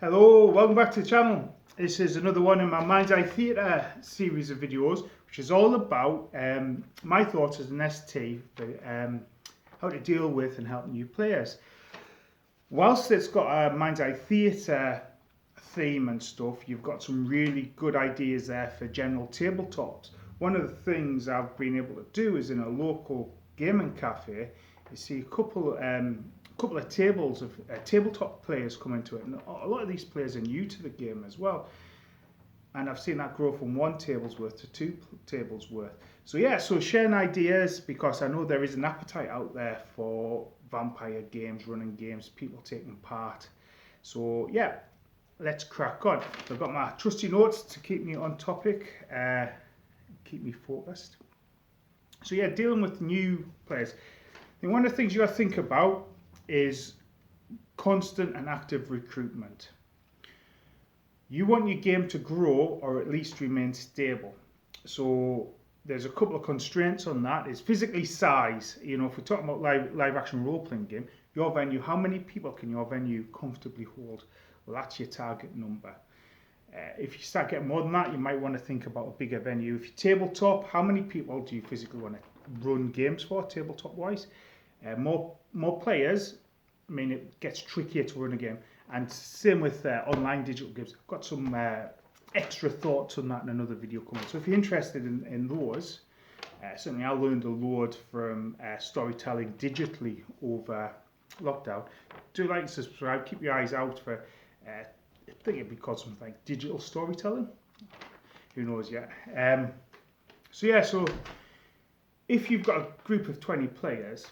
Hello, welcome back to the channel. This is another one in my Mind's Eye Theatre series of videos, which is all about my thoughts as an ST for how to deal with and help new players. Whilst it's got a Mind's Eye Theatre theme and stuff, you've got some really good ideas there for general tabletops. One of the things I've been able to do is in a local gaming cafe, you see a couple of tables of tabletop players come into it, and a lot of these players are new to the game as well, and I've seen that grow from 1 table's worth to 2 tables worth. So yeah, so sharing ideas, because I know there is an appetite out there for vampire games, running games, people taking part. So yeah, let's crack on. I've got my trusty notes to keep me on topic, keep me focused. So yeah, dealing with new players, and one of the things you got to think about is constant and active recruitment. You want your game to grow or at least remain stable. So there's a couple of constraints on that. It's physically size. You know, if we're talking about live action role playing game, your venue, how many people can your venue comfortably hold? Well, that's your target number. If you start getting more than that, you might want to think about a bigger venue. If you tabletop, how many people do you physically want to run games for, tabletop wise? More players, I mean, it gets trickier to run a game. And same with online digital games. I've got some extra thoughts on that in another video coming. So if you're interested in those, certainly I learned a lot from storytelling digitally over lockdown. Do like and subscribe. Keep your eyes out for, I think it'd be called something like digital storytelling. Who knows yet? So if you've got a group of 20 players,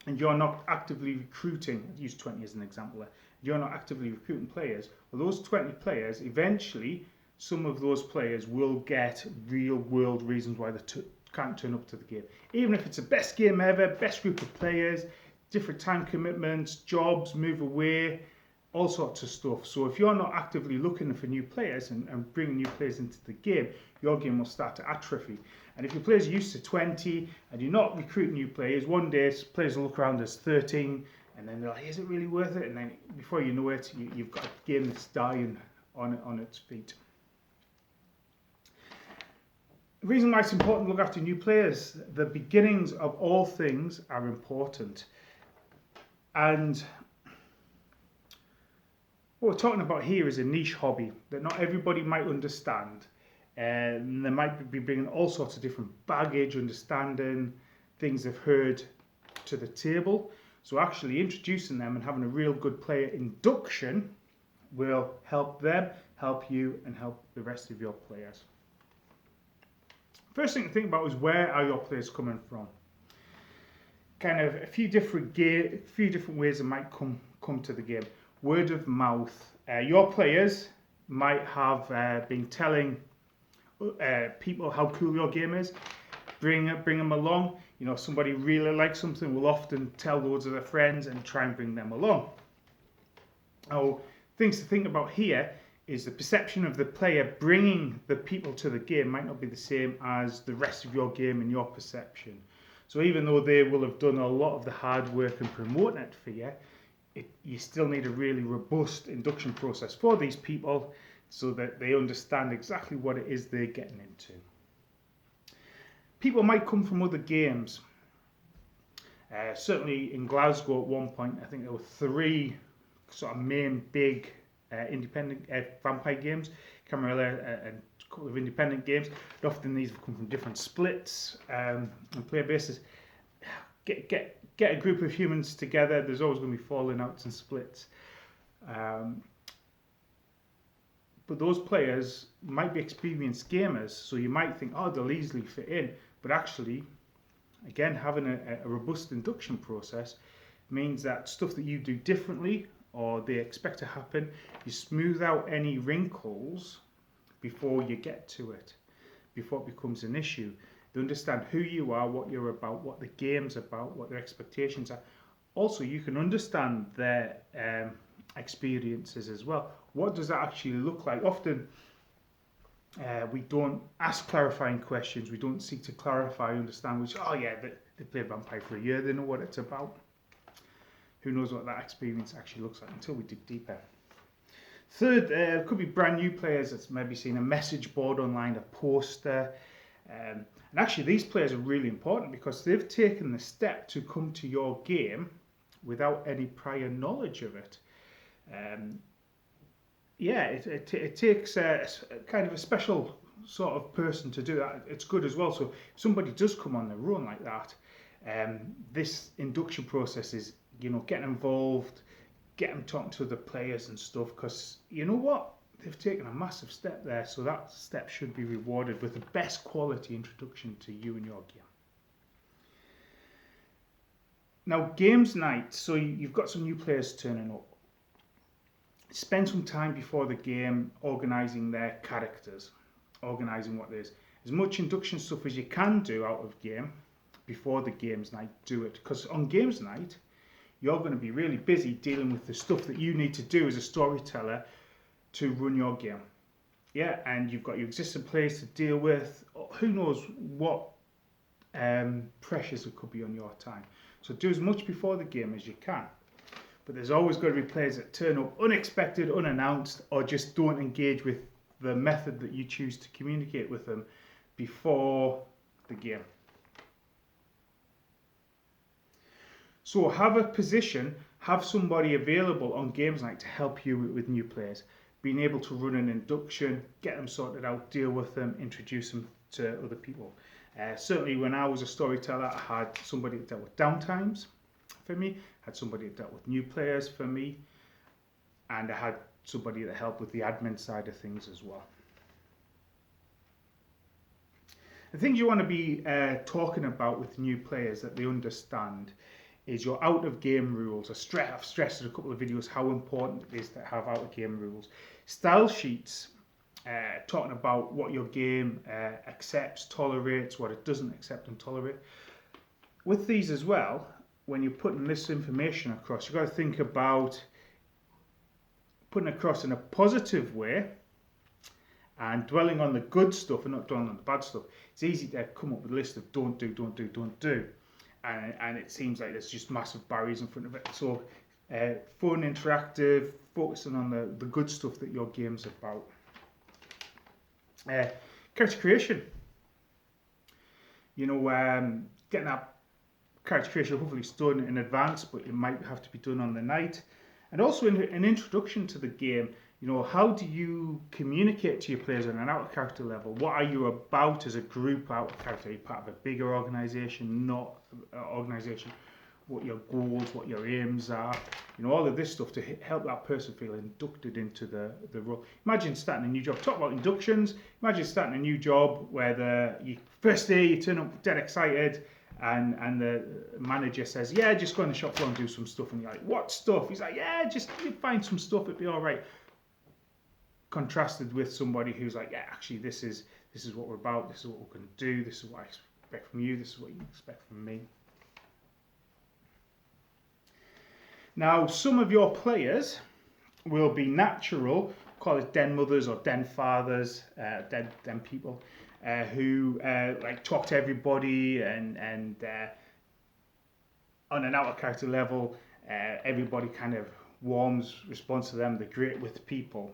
and you're not actively recruiting, I'll use 20 as an example there, you're not actively recruiting players, well, those 20 players, eventually, some of those players will get real world reasons why they can't turn up to the game. Even if it's the best game ever, best group of players, different time commitments, jobs, move away, all sorts of stuff. So if you're not actively looking for new players and bringing new players into the game, your game will start to atrophy. And if your players are used to 20 and you're not recruiting new players, one day players will look around as 13 and then they're like, is it really worth it? And then before you know it, you've got a game that's dying on its feet. The reason why it's important to look after new players, the beginnings of all things are important. And what we're talking about here is a niche hobby that not everybody might understand. And they might be bringing all sorts of different baggage, understanding, things they've heard to the table. So actually introducing them and having a real good player induction will help them, help you, and help the rest of your players. First thing to think about is, where are your players coming from? Kind of a few different ways it might come to the game. Word of mouth. Your players might have been telling people how cool your game is. Bring them along. You know, somebody really likes something will often tell loads of their friends and try and bring them along. Oh, things to think about here is the perception of the player bringing the people to the game might not be the same as the rest of your game and your perception. So even though they will have done a lot of the hard work and promoting it for you, you still need a really robust induction process for these people so that they understand exactly what it is they're getting into. People might come from other games. Certainly in Glasgow at one point, I think there were 3 sort of main big independent vampire games, Camarilla and a couple of independent games. And often these have come from different splits and player bases. Get a group of humans together, there's always going to be falling outs and splits. But those players might be experienced gamers, so you might think, oh, they'll easily fit in. But actually, again, having a robust induction process means that stuff that you do differently or they expect to happen, you smooth out any wrinkles before you get to it, before it becomes an issue. They understand who you are, what you're about, what the game's about, what their expectations are. Also, you can understand their experiences as well. What does that actually look like? Often we don't ask clarifying questions. We don't seek to clarify, understand, which, oh yeah, they played Vampire for a year, they know what it's about. Who knows what that experience actually looks like until we dig deeper. Third, could be brand new players that's maybe seen a message board online, a poster. And actually, these players are really important because they've taken the step to come to your game without any prior knowledge of it. Yeah, it takes a kind of a special sort of person to do that. It's good as well. So if somebody does come on their own like that, this induction process is, getting involved, get them talking to the players and stuff, because you know what? They've taken a massive step there, so that step should be rewarded with the best quality introduction to you and your game. Now, games night, so you've got some new players turning up. Spend some time before the game organising their characters, organising what there's. As much induction stuff as you can do out of game before the games night, do it. Because on games night, you're going to be really busy dealing with the stuff that you need to do as a storyteller to run your game. Yeah, and you've got your existing players to deal with. Who knows what pressures there could be on your time. So do as much before the game as you can. But there's always got to be players that turn up unexpected, unannounced, or just don't engage with the method that you choose to communicate with them before the game. So have a position, have somebody available on games night to help you with new players. Being able to run an induction, get them sorted out, deal with them, introduce them to other people. Certainly when I was a storyteller, I had somebody that dealt with downtimes for me, had somebody that dealt with new players for me, and I had somebody that helped with the admin side of things as well. The things you want to be talking about with new players that they understand is your out-of-game rules. I've stressed in a couple of videos how important it is to have out-of-game rules. Style sheets, talking about what your game accepts, tolerates, what it doesn't accept and tolerate. With these as well, when you're putting this information across, you've got to think about putting it across in a positive way and dwelling on the good stuff and not dwelling on the bad stuff. It's easy to come up with a list of don't do, don't do, don't do. And it seems like there's just massive barriers in front of it. So fun, interactive, focusing on the good stuff that your game's about. Character creation. Getting that character creation hopefully is done in advance, but it might have to be done on the night. And also an introduction to the game. How do you communicate to your players on an out-of-character level? What are you about as a group out of character? Are you part of a bigger organisation, not an organisation? What your goals, what your aims are, all of this stuff to help that person feel inducted into the role. Imagine starting a new job. Talk about inductions. Imagine starting a new job where first day you turn up dead excited, and the manager says, yeah, just go on the shop floor and do some stuff. And you're like, what stuff? He's like, yeah, just you find some stuff, it'll be all right. Contrasted with somebody who's like, yeah, actually, this is what we're about. This is what we're going to do. This is what I expect from you. This is what you expect from me. Now, some of your players will be natural, call it den mothers or den fathers, den people, who like talk to everybody and on an out of character level, everybody kind of responds to them. They're great with people.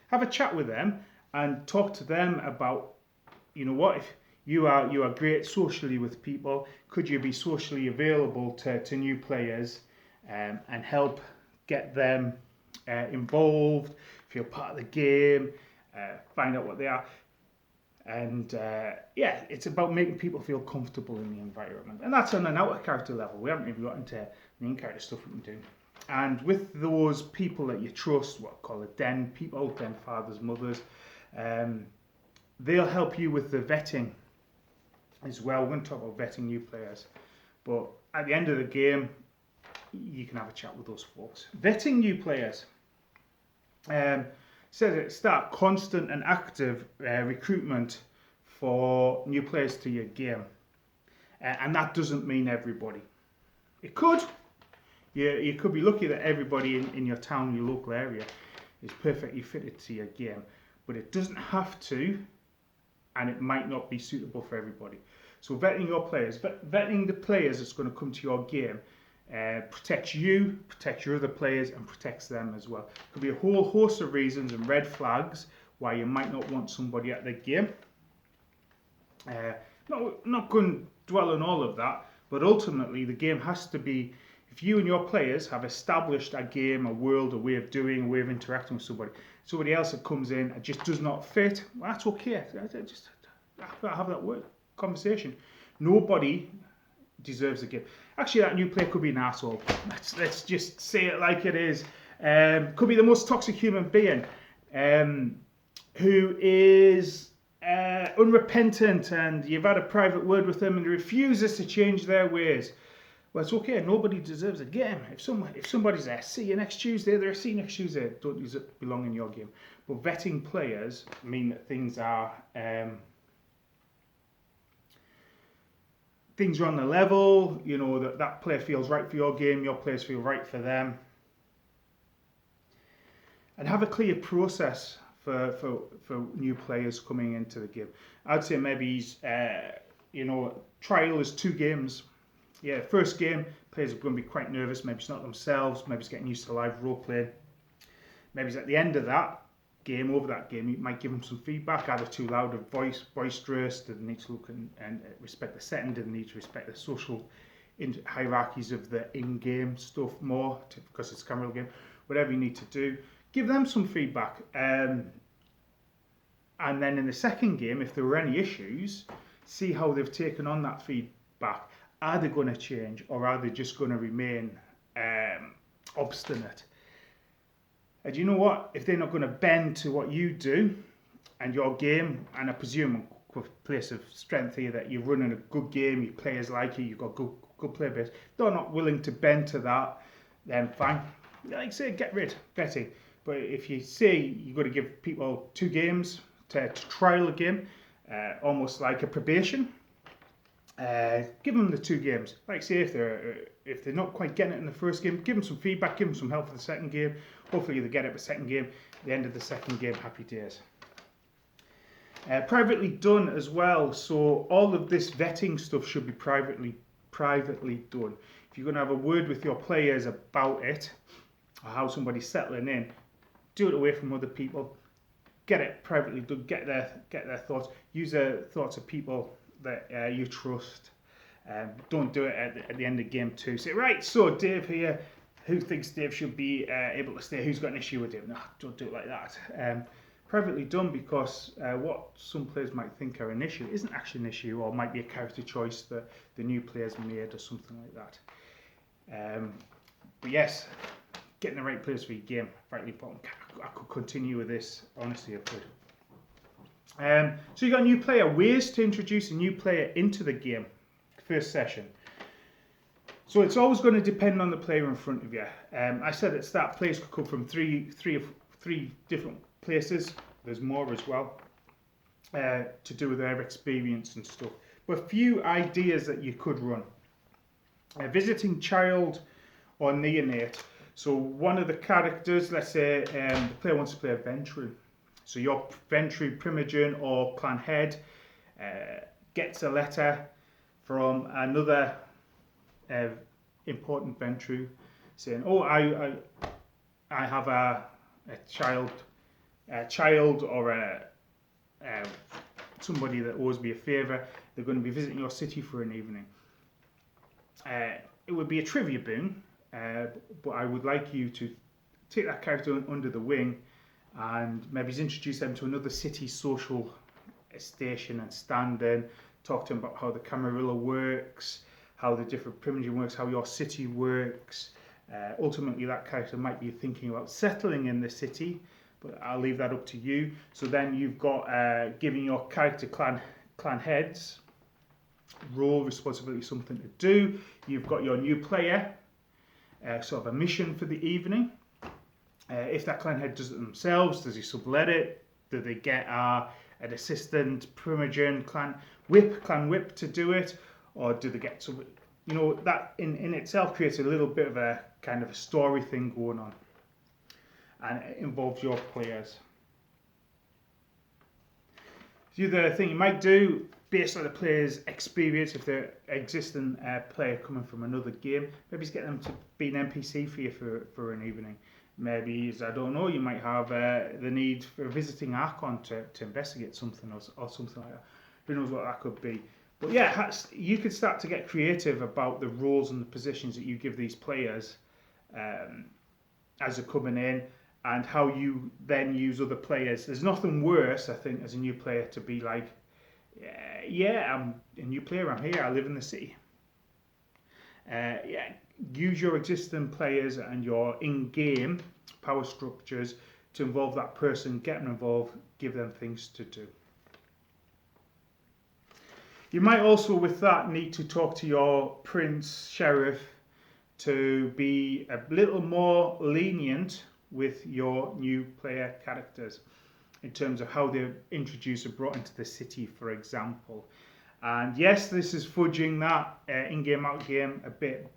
Have a chat with them and talk to them about, if you are great socially with people, could you be socially available to new players and help get them involved, feel part of the game, find out what they are. And it's about making people feel comfortable in the environment. And that's on an out of character level. We haven't even got into the in character stuff we can do. And with those people that you trust, what I call it den people, den fathers, mothers, they'll help you with the vetting as well. We're going to talk about vetting new players. But at the end of the game, you can have a chat with those folks. Vetting new players. Start constant and active recruitment for new players to your game. And that doesn't mean everybody. It could. You could be lucky that everybody in your town, your local area, is perfectly fitted to your game. But it doesn't have to, and it might not be suitable for everybody. So vetting your players, vetting the players that's going to come to your game, protects you, protects your other players, and protects them as well. Could be a whole host of reasons and red flags why you might not want somebody at the game. Not going to dwell on all of that, but ultimately the game has to be, if you and your players have established a game, a world, a way of doing, a way of interacting with somebody else that comes in and just does not fit, well, that's okay. Just have that conversation. Nobody deserves a game. Actually, that new player could be an asshole. Let's just say it like it is. Could be the most toxic human being who is unrepentant, and you've had a private word with them and refuses to change their ways. Well, it's okay. Nobody deserves a game. If somebody's there, see you next Tuesday, they're see you next Tuesday, don't belong in your game. But vetting players mean that things are on the level. You know, that player feels right for your game, your players feel right for them. And have a clear process for new players coming into the game. I'd say maybe trial is 2 games. Yeah, first game, players are going to be quite nervous. Maybe it's not themselves. Maybe it's getting used to live role playing. Maybe it's at the end of that game, over that game, you might give them some feedback. Either too loud or boisterous. Do they need to look and respect the setting? Do they need to respect the social hierarchies of the in-game stuff more because it's a camera game? Whatever you need to do, give them some feedback. And then in the second game, if there were any issues, see how they've taken on that feedback. Are they going to change, or are they just going to remain obstinate? And you know what? If they're not going to bend to what you do and your game, and I presume a place of strength here that you're running a good game, your players like you, you've got good player base, if they're not willing to bend to that, then fine. Like I say, get rid, betting. But if you say you've got to give people 2 games to trial a game, almost like a probation, give them the 2 games. Like say if they're not quite getting it in the first game, give them some feedback, give them some help for the second game. Hopefully they get it for the second game. At the end of the second game, happy days. Privately done as well. So all of this vetting stuff should be privately done. If you're going to have a word with your players about it, or how somebody's settling in, do it away from other people. Get it privately done. Get their thoughts. Use the thoughts of people that you trust. Don't do it at the end of game 2. Say, right, so Dave here, who thinks Dave should be able to stay? Who's got an issue with Dave? No, don't do it like that. Privately done, because what some players might think are an issue isn't actually an issue, or might be a character choice that the new players made or something like that. But yes, getting the right players for your game, vitally important. I could continue with this, honestly I could. So you got a new player, ways to introduce a new player into the game, first session. So it's always going to depend on the player in front of you. I said at the start, players could come from three different places. There's more as well to do with their experience and stuff. But a few ideas that you could run. Visiting child or neonate. So one of the characters, let's say the player wants to play a Ventru. So your Ventru, Primogen or clan head gets a letter from another important Ventru saying, "Oh, I have a child or somebody that owes me a favour. They're going to be visiting your city for an evening. It would be a trivia boon, but I would like you to take that character under the wing and maybe introduce them to another city social station and stand in, talk to them about how the Camarilla works, how the different Primogen works, how your city works. Ultimately, that character might be thinking about settling in the city, but I'll leave that up to you. So then you've got giving your character clan heads role, responsibility, something to do. You've got your new player, sort of a mission for the evening. If that clan head does it themselves, does he sublet it? Do they get an assistant Primogen clan whip to do it? Or do they get some, you know, that in itself creates a little bit of a kind of a story thing going on. And it involves your players. The other thing you might do, based on the player's experience, if they're an existing player coming from another game, maybe get them to be an NPC for you for an evening. Maybe, I don't know, you might have the need for a visiting Archon to investigate something or something like that. Who knows what that could be. But yeah, you could start to get creative about the roles and the positions that you give these players as they're coming in, and how you then use other players. There's nothing worse, I think, as a new player to be like, yeah, I'm a new player, I'm here, I live in the city. Yeah, use your existing players and your in-game power structures to involve that person, get them involved, give them things to do. You might also, with that, need to talk to your prince, sheriff, to be a little more lenient with your new player characters in terms of how they're introduced or brought into the city, for example. And yes, this is fudging that in-game, out-game a bit,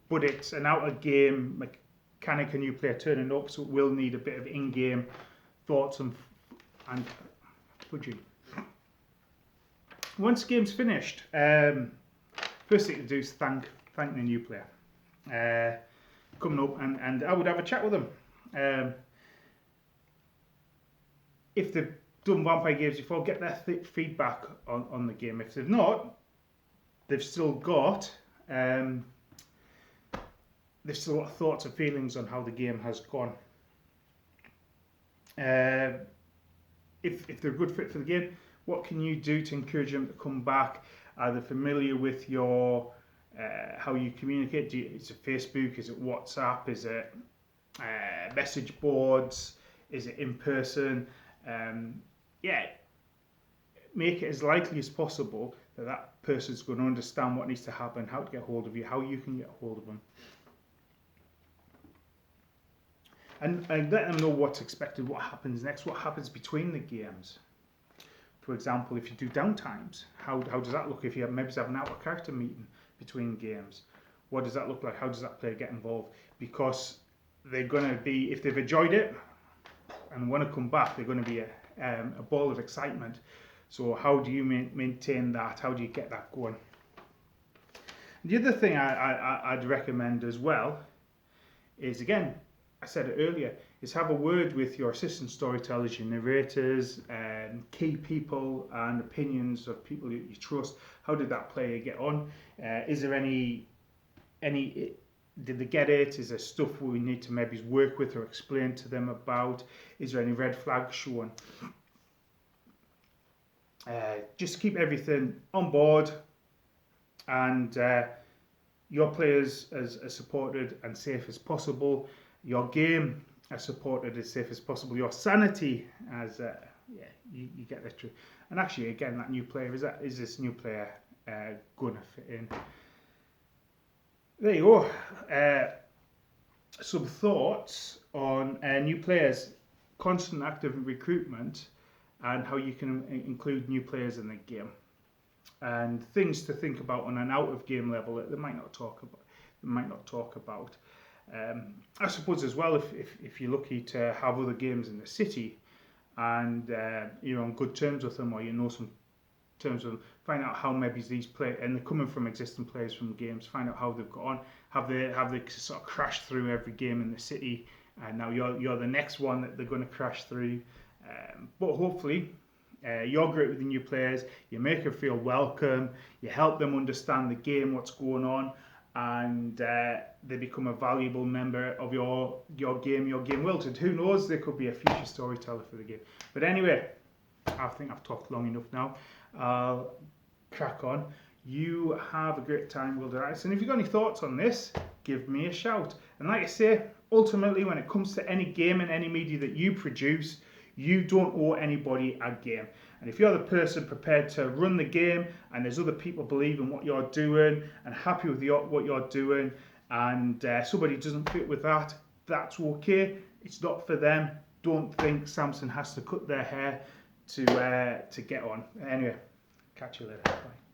but it's an out-of-game mechanic, a new player turning up, so it will need a bit of in-game thoughts and fudging. Once the game's finished, first thing to do is thank the new player coming up, and I would have a chat with them. If they've done vampire games before, get their feedback on the game. If they've not, they've still got thoughts and feelings on how the game has gone. If they're a good fit for the game, what can you do to encourage them to come back? Are they familiar with your how you communicate? Is it Facebook? Is it WhatsApp? Is it message boards? Is it in person? Yeah, make it as likely as possible that that person's going to understand what needs to happen, how to get hold of you, how you can get hold of them. And let them know what's expected, what happens next, what happens between the games. For example, if you do downtimes, how does that look? If you maybe have an out-of-character meeting between games, what does that look like? How does that player get involved? Because they're going to be, if they've enjoyed it and want to come back, they're going to be a ball of excitement. So how do you maintain that? How do you get that going? The other thing I'd recommend as well is, again, I said it earlier, is have a word with your assistant storytellers, your narrators, key people and opinions of people that you trust. How did that player get on? Is there any did they get it? Is there stuff we need to maybe work with or explain to them about? Is there any red flags shown? Just keep everything on board, and your players as supported and safe as possible. Your game as supported as safe as possible. Your sanity as you get this true. And actually, again, that new player is this new player gonna fit in? There you go. Some thoughts on new players, constant active recruitment, and how you can include new players in the game, and things to think about on an out-of-game level that they might not talk about. I suppose as well, if you're lucky to have other games in the city, and you're on good terms with them, or you know some terms of them, find out how maybe these players, and they're coming from existing players from games, find out how they've got on, have they sort of crashed through every game in the city, and now you're the next one that they're going to crash through. But hopefully you're great with the new players, you make them feel welcome, you help them understand the game, what's going on, and they become a valuable member of your game world. And who knows, they could be a future storyteller for the game. But anyway, I think I've talked long enough now. I'll crack on. You have a great time, Wilderites, and if you've got any thoughts on this, give me a shout. And like I say, ultimately, when it comes to any game and any media that you produce, you don't owe anybody a game. And if you're the person prepared to run the game, and there's other people believe in what you're doing and happy with what you're doing, and somebody doesn't fit with that, that's okay. It's not for them. Don't think Samson has to cut their hair to get on. Anyway, catch you later. Bye.